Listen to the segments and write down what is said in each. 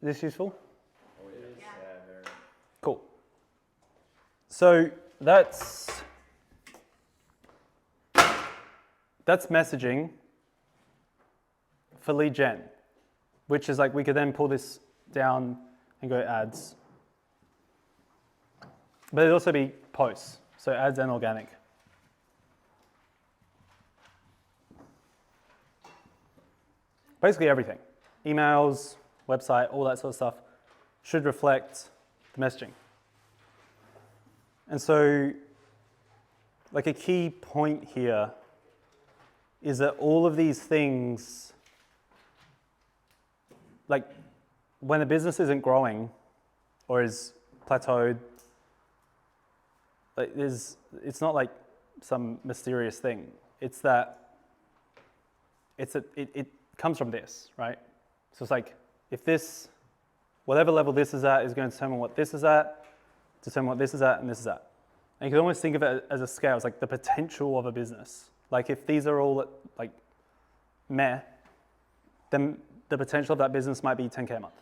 this useful? Oh, yeah. Very. Cool. So that's messaging for lead gen, which is like we could then pull this down and go ads. But it'd also be posts, so ads and organic. Basically everything. Emails, website, all that sort of stuff should reflect the messaging. And so, like a key point here is that all of these things, like when a business isn't growing or is plateaued, like it's not like some mysterious thing. It's that it comes from this, right? So it's like if this, whatever level this is at is going to determine what this is at, determine what this is at and this is at. And you can almost think of it as a scale. It's like the potential of a business. Like if these are all like meh, then the potential of that business might be 10K a month.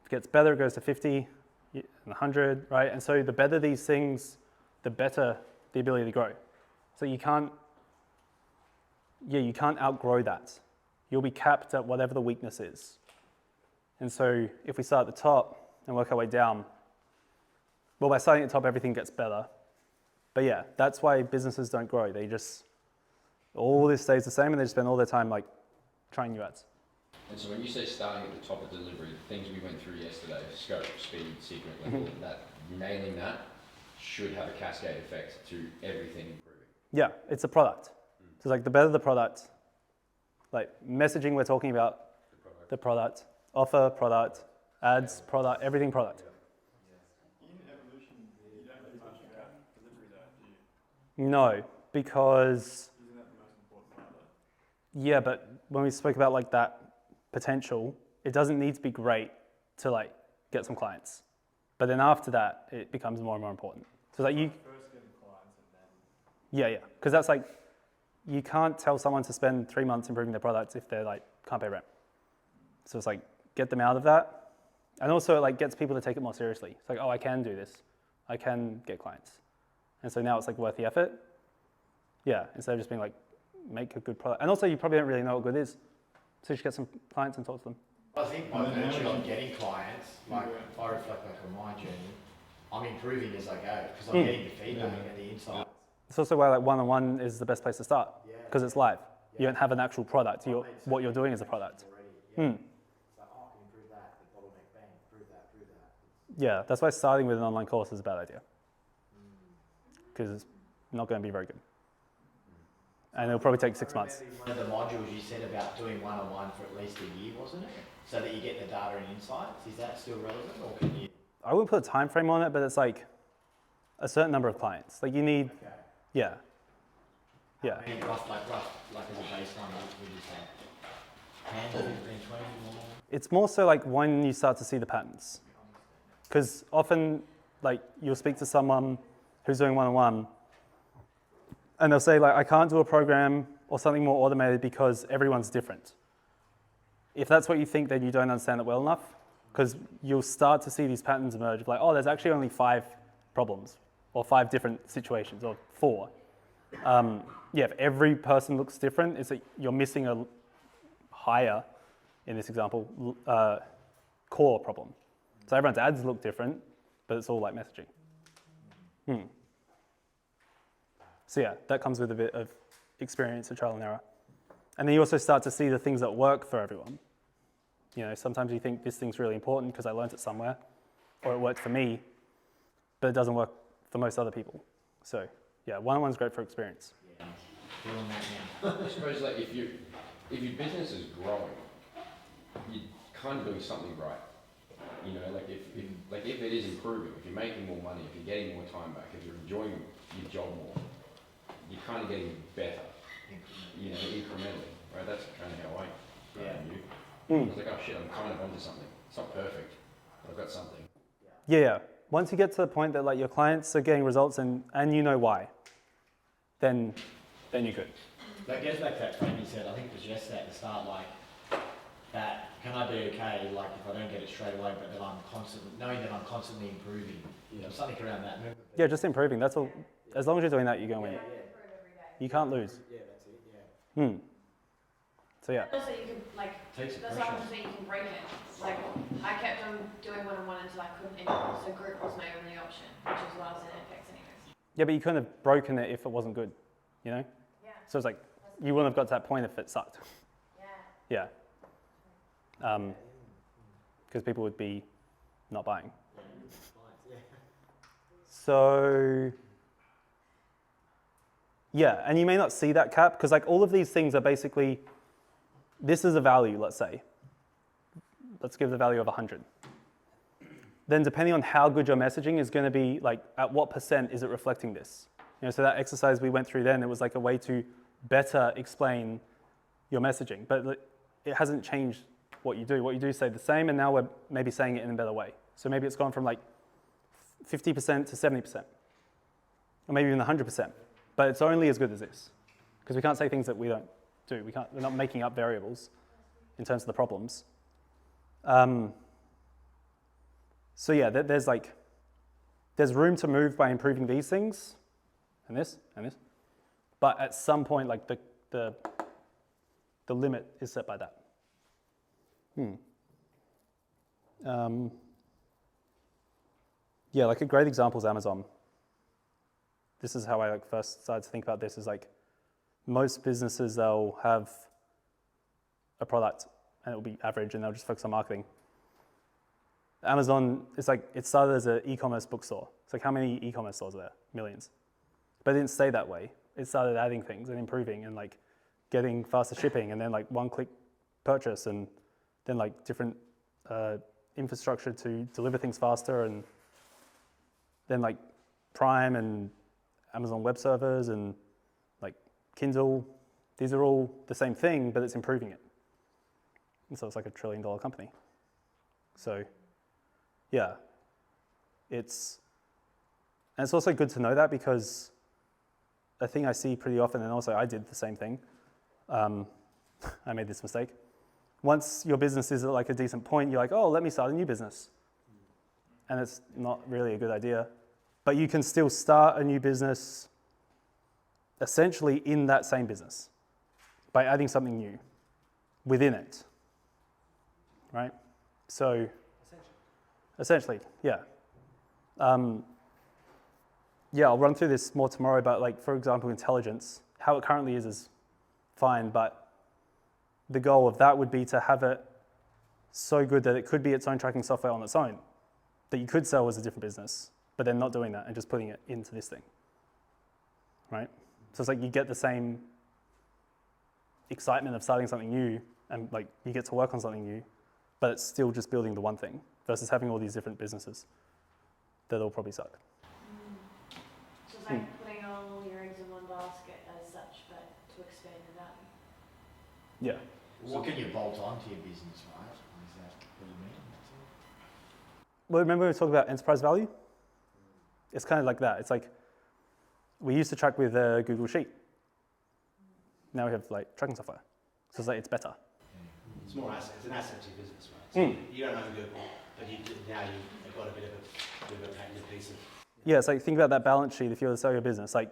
If it gets better, it goes to 50, 100, right? And so the better these things, the better the ability to grow. So you can't outgrow that. You'll be capped at whatever the weakness is. And so if we start at the top and work our way down, well, by starting at the top, everything gets better. But yeah, that's why businesses don't grow. They just, all this stays the same and they just spend all their time like trying new ads. And so when you say starting at the top of delivery, the things we went through yesterday, scope, speed, secret level, that nailing that should have a cascade effect to everything improving. Yeah, it's a product. So like the better the product, like messaging we're talking about, the product, offer, product, ads, product, everything product. In evolution, you don't really much about delivery though, do you? No, because Isn't that the most important part of it? yeah, but when we spoke about like that potential, it doesn't need to be great to like get some clients. But then after that, it becomes more and more important. So like you First getting clients and then... yeah, because that's like, you can't tell someone to spend 3 months improving their products if they're like, can't pay rent. So it's like, get them out of that. And also it like gets people to take it more seriously. It's like, oh, I can do this. I can get clients. And so now it's like worth the effort. Yeah, instead of just being like, make a good product. And also you probably don't really know what good is. So you should get some clients and talk to them. I think by virtue of getting clients, like if I reflect like on my journey, I'm improving as I go because I'm getting the feedback and the insight. It's also why like one-on-one is the best place to start because it's live. You don't have an actual product. What you're doing is a product. So, oh, I can improve that, the bottleneck, bang, prove that. Yeah, that's why starting with an online course is a bad idea because it's not going to be very good. And it'll probably take 6 months. One of the modules you said about doing one-on-one for at least a year, wasn't it? So that you get the data and insights. Is that still relevant or can you? I wouldn't put a time frame on it, but it's like a certain number of clients. Like you need, Okay. yeah. I mean, rough as a baseline, would you say? 10, 15, 20 more? It's more so like when you start to see the patterns. Because often like you'll speak to someone who's doing one-on-one and they'll say like, I can't do a program or something more automated because everyone's different. If that's what you think, then you don't understand it well enough because you'll start to see these patterns emerge of like, oh, there's actually only 5 problems or 5 different situations or 4. Yeah, if every person looks different, it's that you're missing a higher, in this example, core problem. So everyone's ads look different, but it's all like messaging. So yeah, that comes with a bit of experience and trial and error. And then you also start to see the things that work for everyone. You know, sometimes you think this thing's really important because I learned it somewhere, or it worked for me, but it doesn't work for most other people. So yeah, one-on-one's great for experience. Yeah, doing that now. I suppose like if your business is growing, you're kind of doing something right. You know, like if it is improving, if you're making more money, if you're getting more time back, if you're enjoying your job more, you're kind of getting better. You know, incrementally, right? That's kind of how I knew. I was like, oh shit, I'm kind of onto something. It's not perfect, but I've got something. Yeah. Once you get to the point that like your clients are getting results and you know why, then you're good. That goes back to that frame you said, I think it was yesterday at the start, like, that can I be okay, like if I don't get it straight away, but that I'm constantly, knowing that I'm constantly improving, something around that. Yeah, just improving. That's all. As long as you're doing that, you're going to win. You can't lose. Yeah, that's it, yeah. So yeah. Also, you can, like, Takes the that's pressure what I'm off. saying, you can break it. Like, I kept on doing one-on-one until I couldn't anymore, so group was my only option, which is why I was in FX anyways. Yeah, but you couldn't have broken it if it wasn't good, you know? Yeah. So it's like, you wouldn't have got to that point if it sucked. Yeah. Yeah. Because people would be not buying. So, yeah, and you may not see that cap because like all of these things are basically, this is a value, let's say. Let's give the value of 100. Then depending on how good your messaging is going to be, like at what % is it reflecting this? You know, so that exercise we went through then, it was like a way to better explain your messaging, but it hasn't changed what you do. What you do stay the same, and now we're maybe saying it in a better way. So maybe it's gone from like 50% to 70%, or maybe even 100%, but it's only as good as this, because we can't say things that we don't do. We're not making up variables in terms of the problems. So yeah, there's room to move by improving these things, and this, but at some point, like the limit is set by that. Yeah, like a great example is Amazon. This is how I like first started to think about this. Is like most businesses, they'll have a product and it'll be average, and they'll just focus on marketing. Amazon, it's like it started as an e-commerce bookstore. It's like how many e-commerce stores are there? Millions. But it didn't stay that way. It started adding things and improving and like getting faster shipping, and then like one-click purchase, and then like different infrastructure to deliver things faster, and then like Prime and Amazon Web Servers and like Kindle. These are all the same thing, but it's improving it. And so it's like $1 trillion company. So yeah, it's also good to know that, because a thing I see pretty often, and also I did the same thing. I made this mistake. Once your business is at like a decent point, you're like, oh, let me start a new business. And it's not really a good idea. But you can still start a new business essentially in that same business by adding something new within it, right? So essentially, yeah. Yeah, I'll run through this more tomorrow, but like, for example, intelligence, how it currently is fine, but the goal of that would be to have it so good that it could be its own tracking software on its own, that you could sell as a different business, but then not doing that and just putting it into this thing, right? So it's like you get the same excitement of starting something new, and like you get to work on something new, but it's still just building the one thing versus having all these different businesses that all probably suck. So it's like putting all your eggs in one basket as such, but to expand the value. Yeah. What can you bolt on to your business, right? Is that what you mean? Well, remember we talked about enterprise value? It's kind of like that. It's like we used to track with Google Sheet. Now we have like tracking software. So it's like it's better. It's more asset. It's an asset to your business, right? So you don't own Google, but now you've got a bit of a patented piece of. Yeah, it's like think about that balance sheet if you were to sell your business. Like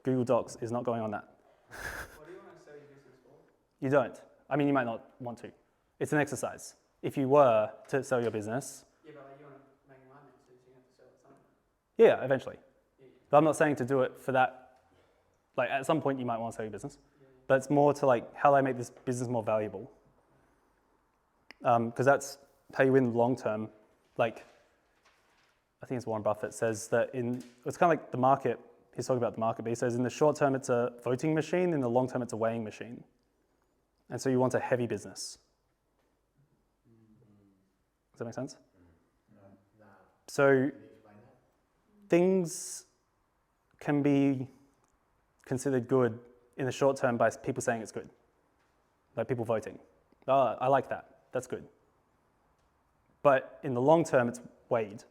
Google Docs is not going on that. What do you want to sell your business for? You don't. I mean, you might not want to. It's an exercise. If you were to sell your business. Yeah, but like you want to make money, so you have to sell it somewhere. Yeah, eventually. But I'm not saying to do it for that. Like at some point you might want to sell your business, but it's more to like how do I make this business more valuable? Because that's how you win long term. Like I think it's Warren Buffett says that it's kind of like the market. He's talking about the market, but he says in the short term it's a voting machine, in the long term it's a weighing machine. And so you want a heavy business. Does that make sense? No. So Can you explain that? things can be considered good in the short term by people saying it's good, like people voting. Oh, I like that. That's good. But in the long term, it's weighed.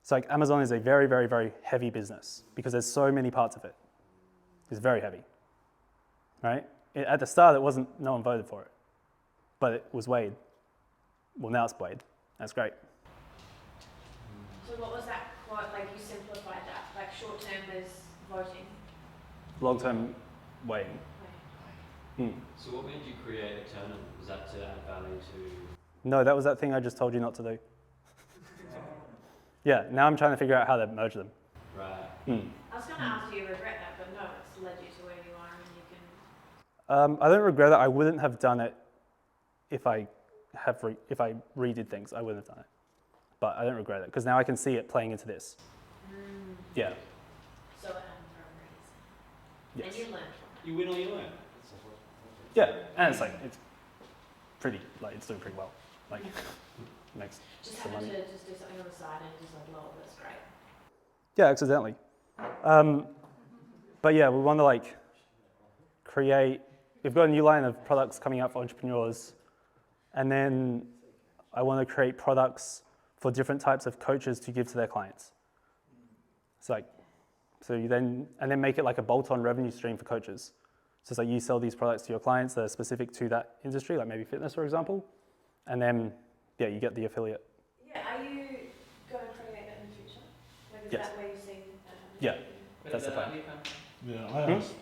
So like Amazon is a very, very, very heavy business because there's so many parts of it. It's very heavy, right? At the start, no one voted for it. but it was weighed. Well, now it's weighed. That's great. So what was that quote, like you simplified that, like short term is voting? Long-term weighing. So what made you create a terminal? Was that to add value to? No, that was that thing I just told you not to do. Yeah, now I'm trying to figure out how to merge them. Right. I was gonna ask, do you regret that, but no, it's led you to where you are and you can. I don't regret it. I wouldn't have done it if I redid things. I wouldn't have done it, but I don't regret it because now I can see it playing into this. Yeah. So it happened for a reason. Yes. And you learned from You win or you learn. Yeah, and it's it's doing pretty well. Like makes it. Just some happened money. to just do something on the side and just like, lol, that's great. Yeah, accidentally. But yeah, we want to like create. We've got a new line of products coming out for entrepreneurs, and then I want to create products for different types of coaches to give to their clients. So you then make it like a bolt-on revenue stream for coaches. So it's like you sell these products to your clients that are specific to that industry, like maybe fitness, for example, and then you get the affiliate. Yeah, are you going to create that in the future? Like, is Yes. that where you see? Yeah. That's the plan. Yeah,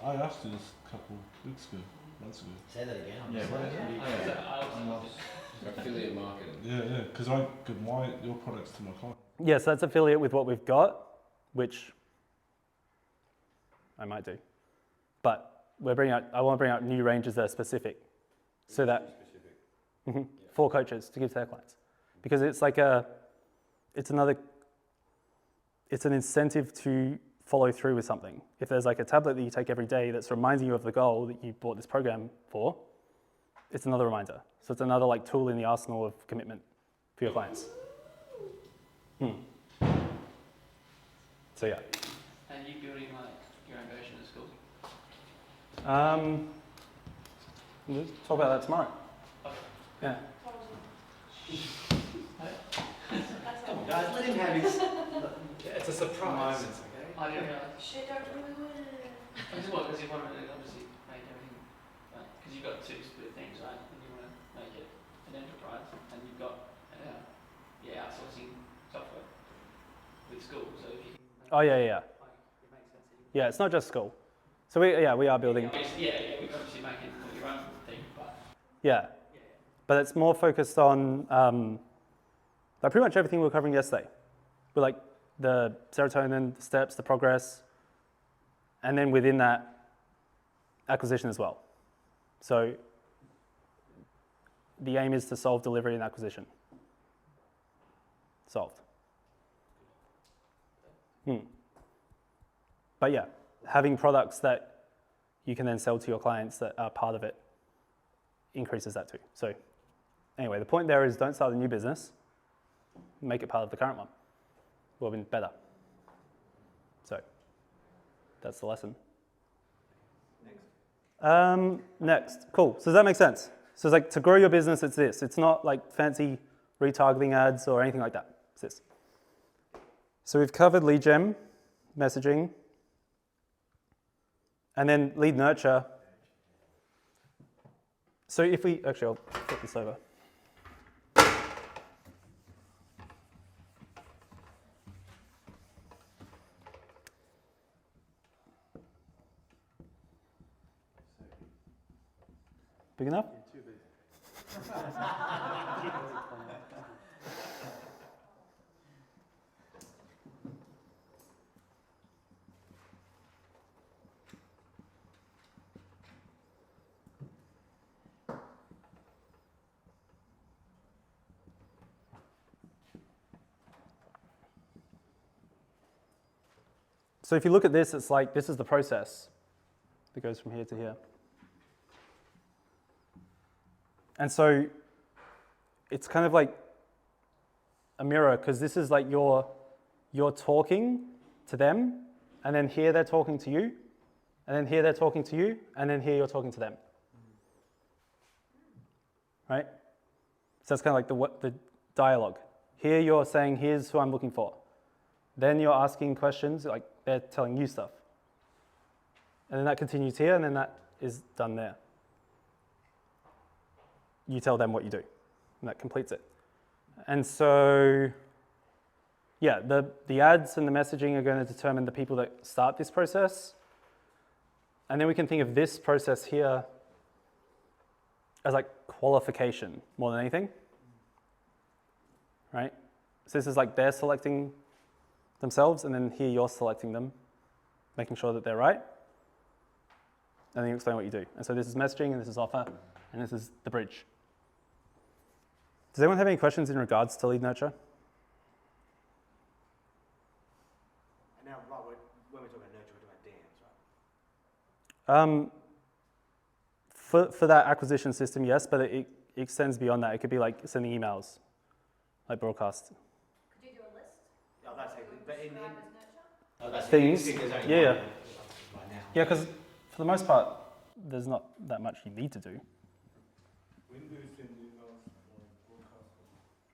I asked you this a couple weeks ago, months ago. Say that again. I'm Yeah, sorry. Affiliate marketing. Yeah, because I could your products to my client. Yeah, so that's affiliate with what we've got, which I might do. But I want to bring out new ranges that are specific, so that for coaches to give to their clients, because it's like it's an incentive to follow through with something. If there's like a tablet that you take every day that's reminding you of the goal that you bought this program for, it's another reminder. So it's another like tool in the arsenal of commitment for your clients. So yeah. And you building like your own version of school? We'll talk about that tomorrow. Yeah. Guys, let him have his It's a surprise. moments, okay? I didn't realise. Shit, don't ruin it. Because you want to obviously make everything, because you've got two split things, right? And you want to make it an enterprise, and you've got outsourcing software with school. So if you can. Oh yeah. Like, it makes sense. Yeah, it's not just school. So we are building. We're obviously making your own thing, but. Yeah, but it's more focused on like pretty much everything we were covering yesterday. We're like the serotonin, the steps, the progress, and then within that, acquisition as well. So the aim is to solve delivery and acquisition. Solved. But yeah, having products that you can then sell to your clients that are part of it increases that too. So anyway, the point there is don't start a new business, make it part of the current one. Will be better. So that's the lesson. Next, cool. So does that make sense? So it's like to grow your business, it's this. It's not like fancy retargeting ads or anything like that. It's this. So we've covered lead gen, messaging, and then lead nurture. So if we, actually I'll flip this over. Big enough? Too big. So if you look at this, it's like this is the process that goes from here to here. And so it's kind of like a mirror, because this is like you're talking to them, and then here they're talking to you, and then here they're talking to you, and then here you're talking to them. Right? So that's kind of like the dialogue. Here you're saying, here's who I'm looking for. Then you're asking questions, like they're telling you stuff. And then that continues here, and then that is done there. you tell them what you do, and that completes it. And so, yeah, the ads and the messaging are going to determine the people that start this process. And then we can think of this process here as like qualification more than anything, right? So this is like they're selecting themselves, and then here you're selecting them, making sure that they're right. And then you explain what you do. And so this is messaging, and this is offer, and this is the bridge. Does anyone have any questions in regards to lead nurture? And now, right, when we talk about nurture, we're talking about DMs, right? For that acquisition system, yes, but it extends beyond that. It could be like sending emails, like broadcast. Could you do a list? Oh, that's it. But in Describe as nurture? oh, that's Things. There's only Yeah. one right now. Yeah, because for the most part, there's not that much you need to do. When do you send emails or broadcast?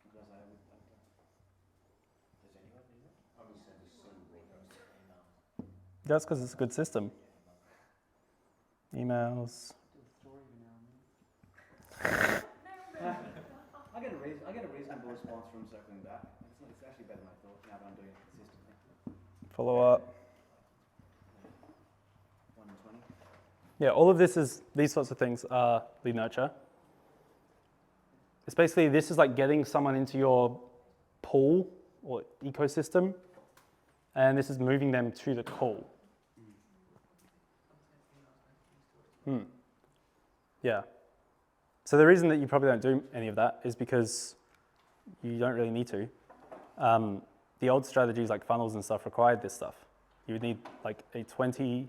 Because I haven't done that. Does anyone do that? I would send a single broadcast. That's because it's a good system. Emails. I get a reasonable response from circling back. It's actually better than I thought now that I'm doing it consistently. Follow up. 1 in 20. Yeah, all of this is, these sorts of things are lead nurture. It's basically, this is like getting someone into your pool or ecosystem, and this is moving them to the call. Yeah. So the reason that you probably don't do any of that is because you don't really need to. The old strategies like funnels and stuff required this stuff. You would need like a 20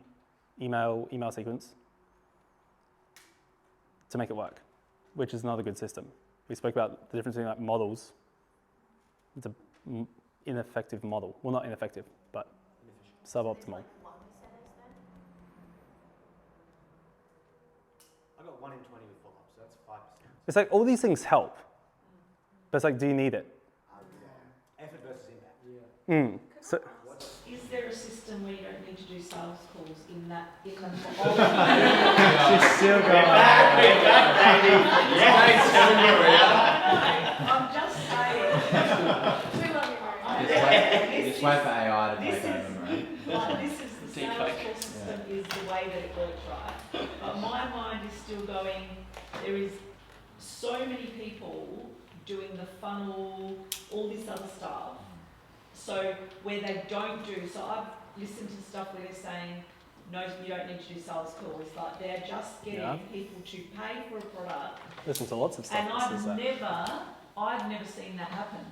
email sequence to make it work, which is not a good system. We spoke about the difference between like models. It's an ineffective model. Well, not ineffective, but suboptimal. I got 1 in 20 with follow-up, so that's 5%. It's like all these things help, but it's like, do you need it? Effort versus impact. So, Is there a system where you don't need to do sales calls in that, in the she's still We're back, baby. Yes. I'm just saying. Just wait for AI to take over, right? Like, this is the Deep sales fake. call system is the way that it works, right? But my mind is still going, there is so many people doing the funnel, all this other stuff. So where they don't do, so I've listened to stuff where they're saying, no, you don't need to do sales calls. Like they're just getting people to pay for a product. listen to lots of stuff And that says that. I've never seen that happen.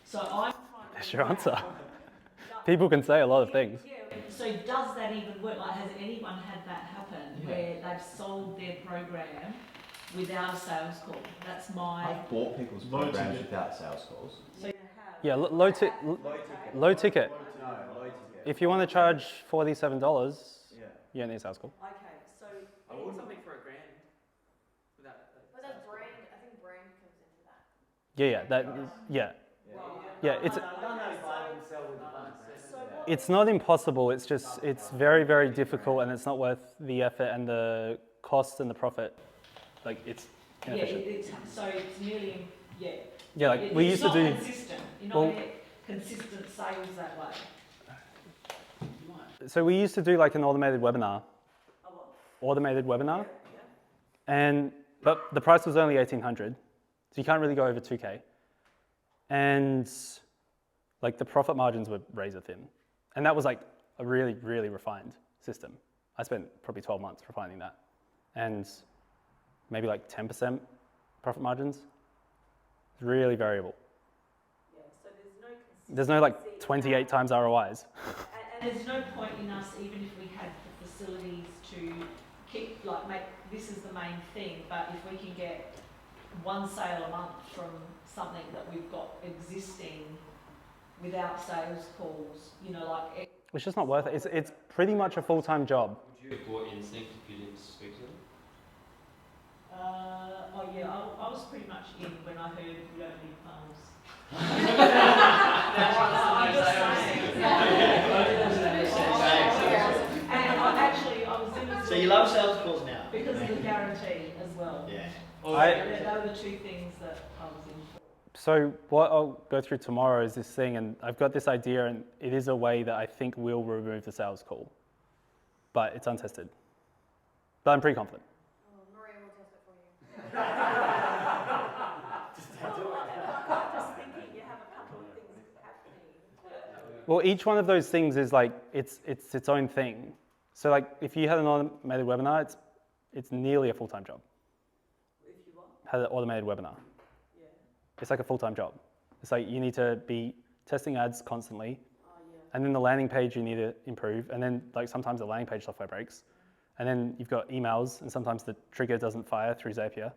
So I'm trying to That's your figure answer. out- People can say a lot of things. Yeah, so does that even work? Like, has anyone had that happen where they've sold their program without a sales call? That's my. I've bought people's Low programs ticket. without sales calls. So you have. Yeah, low ticket. Low ticket. Low ticket. No, low ticket. If you want to charge $47, Yeah. you don't need a sales call. Okay, so I wouldn't. Something for a grand. Without. But that's brand, I think brand comes into that. Yeah, it's I don't know if I can sell with the fund. So what? it's not impossible. It's just it's very, very difficult, and it's not worth the effort and the cost and the profit. Like it's Yeah, inefficient. so it's nearly Yeah, like we used to do. It's not consistent. You're not well- getting consistent sales that way. So we used to do like an automated webinar. Oh, what? Automated webinar, Yeah. but the price was only 1,800, so you can't really go over 2K. And like the profit margins were razor thin, and that was like a really, really refined system. I spent probably 12 months refining that, and maybe like 10% profit margins. It's really variable. Yeah, so there's no consistency. There's no like 28 times ROIs. And there's no point in us, even if we had the facilities to keep, like, make, this is the main thing, but if we can get one sale a month from something that we've got existing without sales calls, you know, like. It's just not worth it. It's pretty much a full-time job. Would you have bought Instinct if you didn't speak to them? Oh yeah, I was pretty much in when I heard we don't need funnels. And I was in. So you love sales calls now? Because of the guarantee as well. Yeah. Those are the two things that I was in for. So what I'll go through tomorrow is this thing, and I've got this idea, and it is a way that I think will remove the sales call, but it's untested. But I'm pretty confident. Oh, Maria will test it for you. Just thinking you have a couple of things happening. Well, each one of those things is like it's its own thing. So like if you had an automated webinar, it's nearly a full-time job. If you want, Had an automated webinar. yeah. It's like a full-time job. It's like you need to be testing ads constantly, Oh, yeah. and then the landing page you need to improve, and then like sometimes the landing page software breaks, and then you've got emails, and sometimes the trigger doesn't fire through Zapier,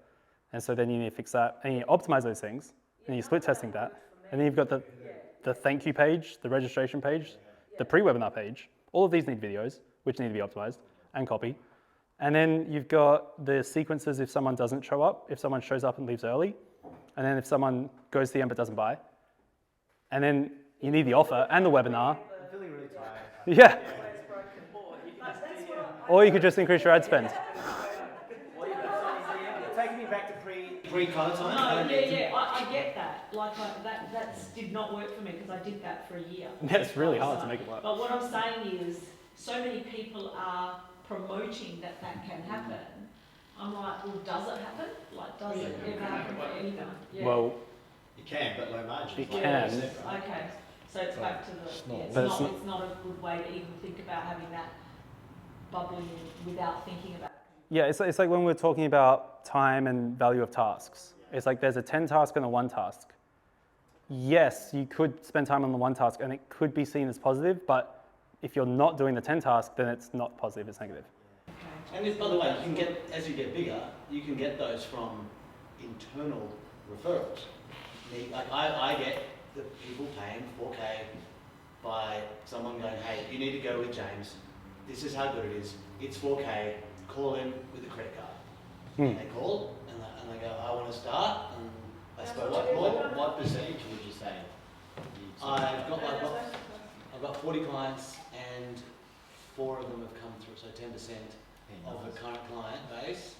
and so then you need to fix that, and you optimize those things, and you split testing that, and then you've got the thank you page, the registration page, the pre-webinar page. All of these need videos, which need to be optimized, and copy. And then you've got the sequences if someone doesn't show up, if someone shows up and leaves early, and then if someone goes to the end but doesn't buy. And then you need the offer and the webinar. I'm feeling really tired. Yeah. Or you could just increase your ad spend. Taking me back to pre-Connor time. No, yeah, I get that. Like that did not work for me because I did that for a year. Yeah, it's really hard to make it work. But what I'm saying is, so many people are promoting that can happen. I'm like, well, does it happen? Like, does it ever happen for anyone? Yeah. Well, You can, but low margin. You like can. I said, right? Okay, so it's back to the, it's But not, it's it's not a good way to even think about having that bubbling without thinking about it. yeah, it's like when we're talking about time and value of tasks. It's like there's a 10 task and a 1 task. Yes, you could spend time on the 1 task and it could be seen as positive, but if you're not doing the 10 task, then it's not positive, it's negative. And if, by the way, you can get, as you get bigger, you can get those from internal referrals. Like I get the people paying 4K by someone going, hey, you need to go with James. This is how good it is. It's 4K. Call him with a credit card. And they call and they go, I want to start. And I spoke to Paul. What percentage would you say? I've got 40 clients and 4 of them have come through, so 10% of the current client base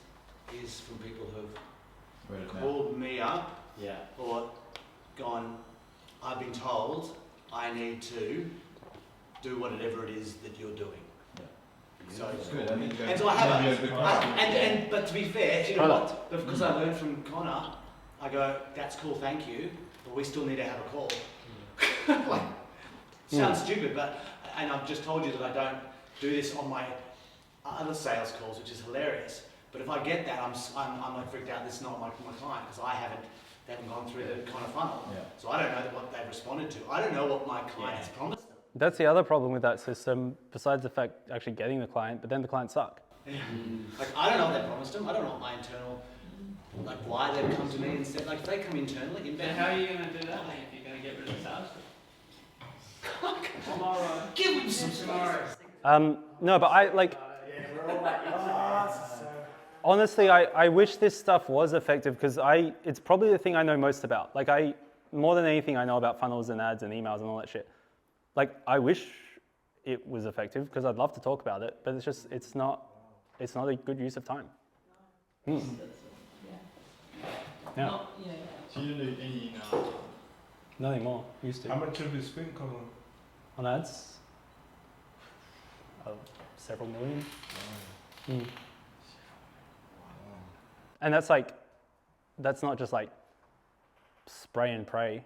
is from people who've called me up Yeah. or gone, I've been told I need to do whatever it is that you're doing. So That's good. I think and so I have maybe a good and but to be fair, you know what? Because I learned from Connor, I go, that's cool, thank you, but we still need to have a call. Like, sounds stupid, but and I've just told you that I don't do this on my other sales calls, which is hilarious. But if I get that, I'm like freaked out. This is not my client because they haven't gone through the kind of funnel. Yeah. So I don't know what they've responded to. I don't know what my client has promised them. That's the other problem with that system, besides the fact actually getting the client, but then the clients suck. Like I don't know what they promised them. I don't know what my internal, like why they've come to me instead. Like if they come internally, Then inbound. how are you going to do that then if you're going to get rid of the sales? Tomorrow. Give them some Tomorrow. No, but I like, Yeah, we're all like, honestly, I wish this stuff was effective because it's probably the thing I know most about. Like more than anything, I know about funnels and ads and emails and all that shit. Like I wish it was effective because I'd love to talk about it, but it's not a good use of time. Yeah. Yeah. Not, yeah. So you don't do any Nothing more. Used How to. much have you spent, Colin? On ads? Several million. Mm. And that's not just like spray and pray.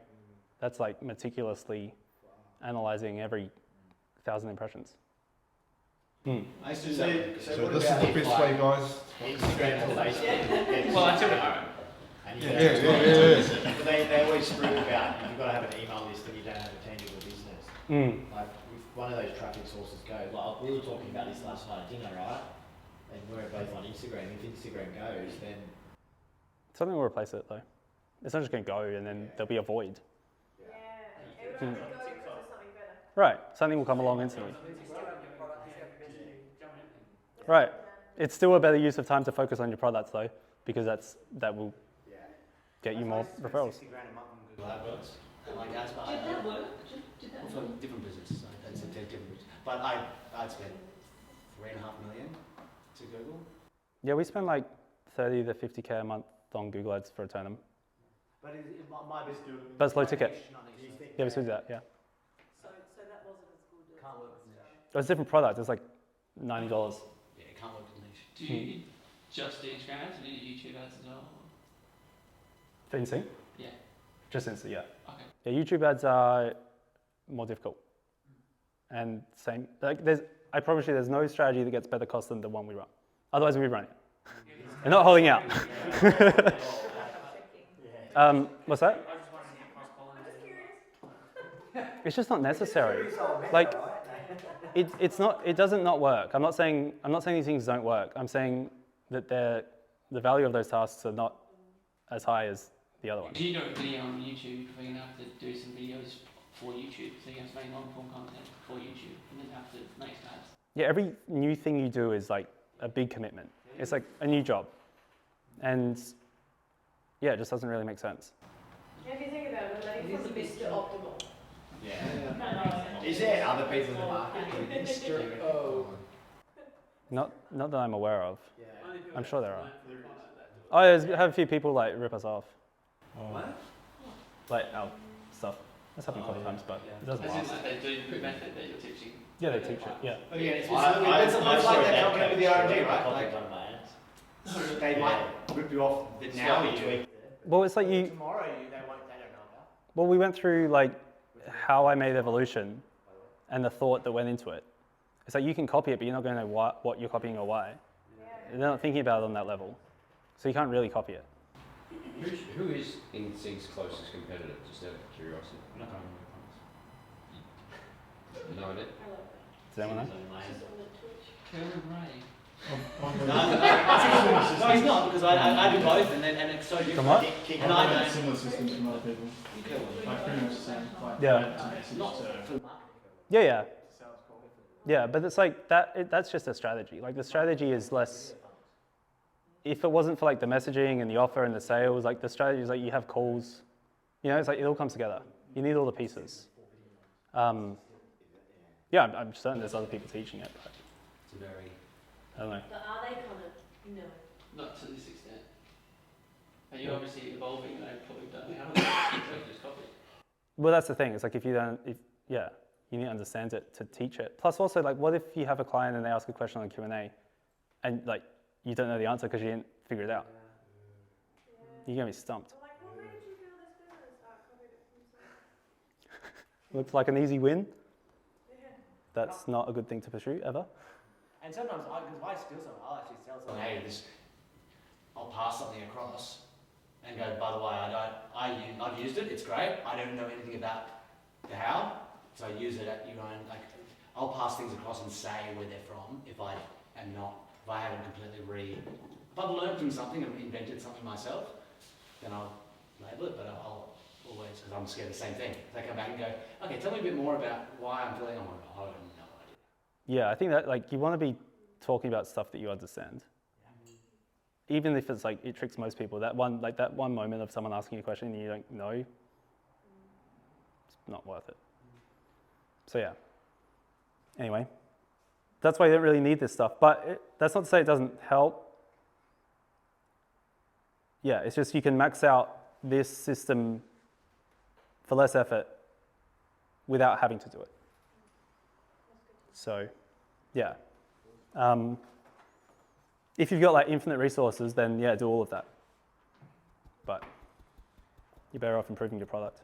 That's like meticulously analyzing every 1,000 impressions. I used to do So, that. So this is the best way, guys. Instagram or Facebook. Well, until tomorrow. And you Yeah, can yeah. But they always screw about you've got to have an email list and you don't have a tangible business. Like if one of those traffic sources goes, like we were talking about this last night at dinner, right? And we're both on Instagram. If Instagram goes, then Something will replace it though. It's not just going to go and then there'll be a void. Yeah, it would only go because there's something better. Right. Something will come along instantly. Right. It's still a better use of time to focus on your products though, because that will get you more referrals. $60,000 a month on Google AdWords. And like ads, but Did that work? Did that for work? different businesses. It's a different business. But I'd spent $3.5 million to Google. Yeah, we spend like 30 to 50K a month on Google Ads for a tournament. But it might be still. But it's low ticket. Do you think Yeah, we still do that, yeah. So that wasn't as good as. Can't work with niche. It was a different product. It's like $90. Yeah, it can't work with niche. Do you just do Instagram ads or do you do YouTube ads as well? For Instinct? Yeah. Just Instinct, yeah. Okay. Yeah, YouTube ads are more difficult. And same, like I promise you there's no strategy that gets better cost than the one we run. Otherwise we'd run it. They're not holding out. What's that? It's just not necessary. Like, it doesn't not work. I'm not saying these things don't work. I'm saying that the value of those tasks are not as high as the other ones. If you do a video on YouTube, you're going to have to do some videos for YouTube. So you have to make long form content for YouTube and then have to make ads. Yeah, every new thing you do is like a big commitment. It's like a new job. And yeah, it just doesn't really make sense. If you think about it, we're letting from Mr. Optimal. Yeah. Is there other people in the market doing Mr. O? Not that I'm aware of. Yeah. I'm sure there are. Oh, I have a few people like rip us off. What? Like our stuff. That's happened a couple of times, but it doesn't As in, last. like, they do the quick method that you're teaching. Yeah, they teach it, yeah. But again, it's like that company with the R&D, right? Like, they might rip you off the now you. Well, it's like you, Tomorrow they don't know about. well, we went through like how I made evolution and the thought that went into it. It's like you can copy it, but you're not going to know what you're copying or why. They're not thinking about it on that level. So you can't really copy it. Who is Instinct's closest competitor? Just out of curiosity. I'm not going to You know it? Does anyone know? Kevin Ray. No, he's not, because I do both, and it's so different. From what? And I I've don't. similar systems from other people. Like pretty much the same. Like Yeah. Not so for marketing. Yeah. Yeah, but it's like that's just a strategy. Like the strategy is less. If it wasn't for like the messaging and the offer and the sales, like the strategy is like you have calls. You know, it's like it all comes together. You need all the pieces. Yeah, I'm certain there's other people teaching it, but It's a very. But are they kind of, no. Not to this extent. And you're obviously evolving, and I probably don't know how to just copy. well, that's the thing. It's like if you need to understand it to teach it. Plus, also like, what if you have a client and they ask a question on Q&A, and like you don't know the answer because you didn't figure it out? You're gonna be stumped. Like, what made you feel this business? Copied it from someone. Looks like an easy win. That's not a good thing to pursue ever. And sometimes, because I steal something, I'll actually sell something. Hey, I'll pass something across and go, by the way, I've used it, it's great, I don't know anything about the how, so use it at your own, like, I'll pass things across and say where they're from if I haven't completely if I've learned from something and invented something myself, then I'll label it, but I'll always, because I'm scared of the same thing. They come back and go, okay, tell me a bit more about why I'm feeling, I'm like, I have no idea. Yeah, I think that like you want to be talking about stuff that you understand. Even if it's like it tricks most people. That one moment of someone asking a question and you don't know, it's not worth it. So yeah. Anyway, that's why you don't really need this stuff. But that's not to say it doesn't help. Yeah, it's just you can max out this system for less effort without having to do it. So, yeah. If you've got like infinite resources, then yeah, do all of that. But you're better off improving your product.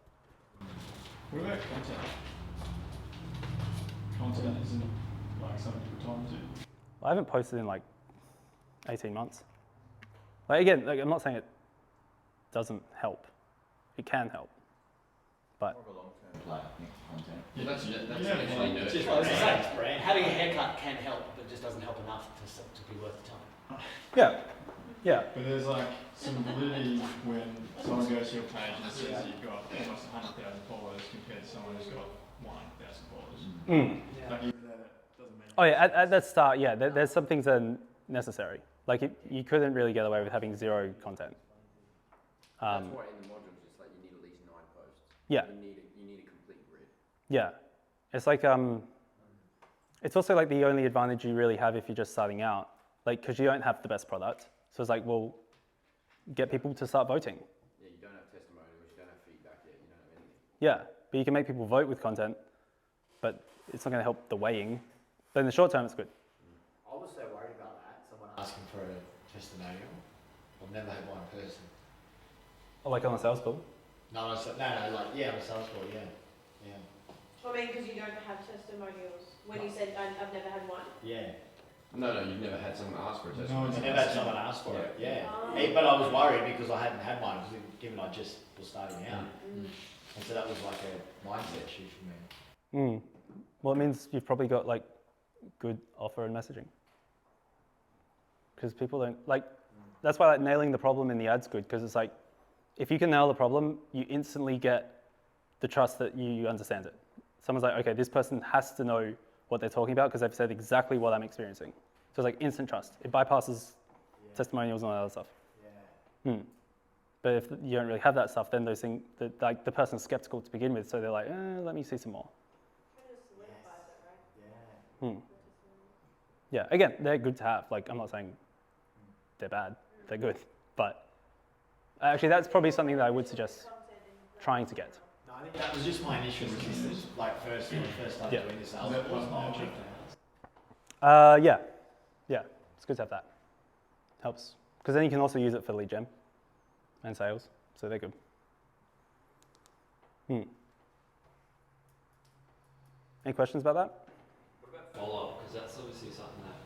What about content? Content isn't like something you put time to. I haven't posted in like 18 months. Like again, like, I'm not saying it doesn't help. It can help. But More of a long-term play, I think, content. Well, that's Yeah, actually well, Just like I say, having a haircut can help, but just doesn't help enough to be worth the time. yeah. But there's like some validity when someone goes to your page and says you've got almost 100,000 followers compared to someone who's got 1,000 followers. Like even though that doesn't mean. Oh yeah, at that start, yeah, there's some things that are necessary. Like you couldn't really get away with having zero content. That's why in the modules it's like you need at least 9 posts. Yeah. You need a complete grid. Yeah, it's like it's also like the only advantage you really have if you're just starting out, like because you don't have the best product. So it's like, well, get people to start voting. Yeah, you don't have testimonials, you don't have feedback yet, you don't have anything. Yeah, but you can make people vote with content, but it's not going to help the weighing. But in the short term, it's good. I was so worried about that, someone asking for a testimonial. I've never had one person. Like on a sales call. No, like, on a sales call, yeah. I mean, because you don't have testimonials. When you said I've never had one. Yeah. No, you've never had someone ask for a No, testimonial. I never had someone ask for it, yeah. Oh. But I was worried because I hadn't had one, given I just was starting out. And so that was like a mindset shift for me. Well, it means you've probably got like good offer and messaging. Because people don't, like, that's why like nailing the problem in the ad's good, because it's like, if you can nail the problem, you instantly get the trust that you understand it. Someone's like, okay, this person has to know what they're talking about because they've said exactly what I'm experiencing. So it's like instant trust. It bypasses testimonials and all that other stuff. But if you don't really have that stuff, then those things, like the person's skeptical to begin with, so they're like, let me see some more. Kind of solidifies it, right? Yeah. Yeah, again, they're good to have. Like, I'm not saying they're bad, they're good. But actually, that's probably something that I would suggest trying to get. No, I think that was just my initial resistance, like when I first started doing this. I was like, Yeah, it's good to have that. Helps. Because then you can also use it for lead gen and sales, so they're good. Any questions about that? What about follow-up? Because that's obviously something that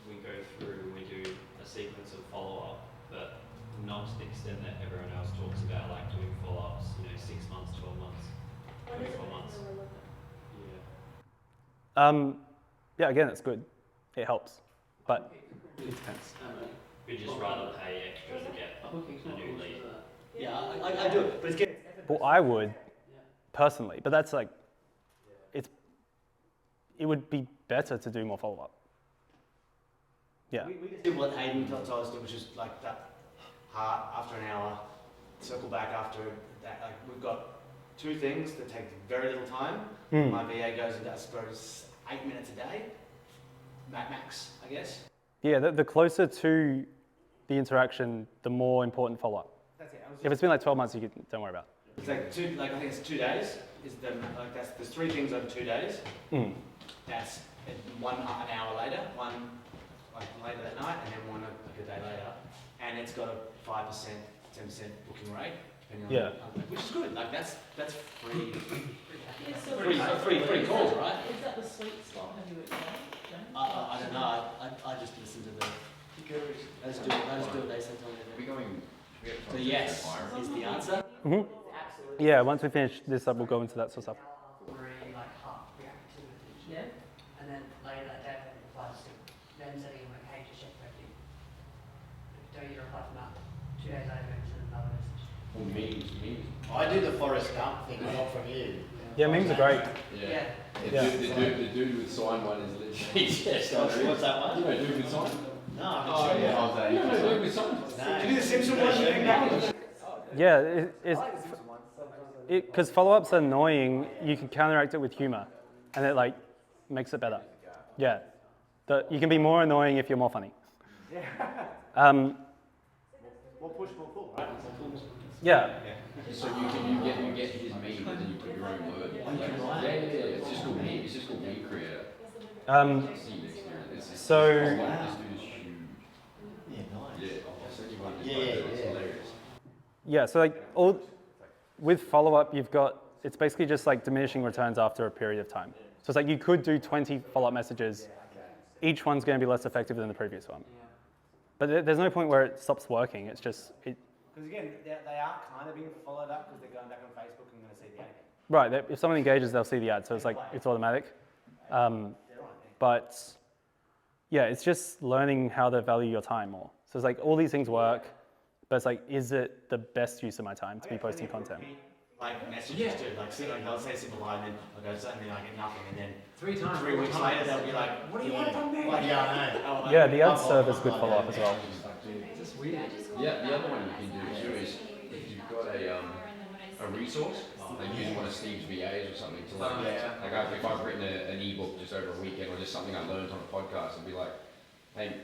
we go through when we do a sequence of follow-up, but not to the extent that everyone else talks about, like doing follow-ups, 6 months, 12 months, 24 months. Yeah, again, it's good. It helps, but it depends. We'd just rather pay extra to get a new lead. Yeah, I do it, but it's getting. Well, I would, personally, but that's like, it would be better to do more follow-up. Yeah. We just did what Hayden told us to, which is like that after an hour, circle back after that. Like we've got 2 things that take very little time. My VA goes and does for 8 minutes a day, max, I guess. Yeah, the closer to the interaction, the more important follow-up. That's it. If it's been like 12 months, don't worry about it. It's like I think it's 2 days. There's 3 things over 2 days. That's one an hour later, one like later that night, and then one like a day later. And it's got a 5%, 10% booking rate, depending on which is good. Like that's free. Free calls, right? Is that the sweet spot? Have you explained? I don't know. I just listen to the gurus. I just do what they say. Are we going? So yes is the answer. Yeah, once we finish this up, we'll go into that sort of stuff. Yeah. And then later that day, they reply to them sending them a hey, just check back in. Don't you reply from that? 2 days later, maybe send another message. Well, memes. I do the Forrest Gump thing, not from you. Yeah, memes are great. Yeah. Yeah. The dude with sign one is literally just What's that one? You know, dude with sign? No, I haven't seen it. You know, dude with sign? No. You do the Simpson one. Yeah, because follow-ups are annoying, you can counteract it with humor, and it like makes it better. Yeah, you can be more annoying if you're more funny. More push, more pull, right? Yeah. So you get his meme and then you put your own word. Yeah. It's just called meme. It's just called meme creator. So. This dude is huge. Yeah, nice. Yeah, I'll send you one. It's Yeah. hilarious. Yeah, so like with follow-up, it's basically just like diminishing returns after a period of time. So it's like you could do 20 follow-up messages. Each one's going to be less effective than the previous one. But there's no point where it stops working. It's just Because again, they are kind of being followed up because they're going back on Facebook and going to see the ad again. right. If someone engages, they'll see the ad. So it's like it's automatic. But yeah, it's just learning how to value your time more. So it's like all these things work, but it's like, is it the best use of my time to be posting content? Like messages to they'll say simple line, and then I'll go something, I get nothing, and then 3 weeks later they'll be like, what do you want from me? Like, yeah, I know. Yeah, the ads serve as good follow-up as well. Yeah, the other one you can do too is if you've got a resource, like use one of Steve's VAs or something to like if I've written an ebook just over a weekend or just something I learned on a podcast, I'd be like, hey,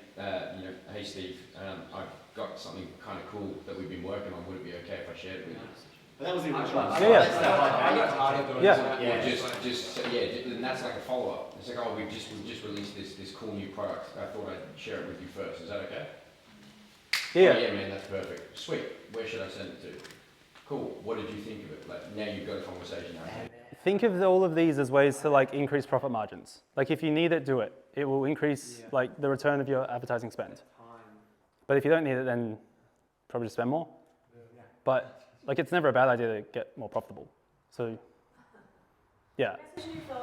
hey Steve, I've got something kind of cool that we've been working on. Would it be okay if I shared it with you? But that was the original. And that's like a follow-up. It's like, oh, we've just released this cool new product. I thought I'd share it with you first. Is that okay? Yeah. Oh, yeah, man, that's perfect. Sweet. Where should I send it to? Cool. What did you think of it? Like, now you've got a conversation now. Think of all of these as ways to like increase profit margins. Like if you need it, do it. It will increase like the return of your advertising spend. But if you don't need it, then probably just spend more. But like it's never a bad idea to get more profitable. So yeah. Especially for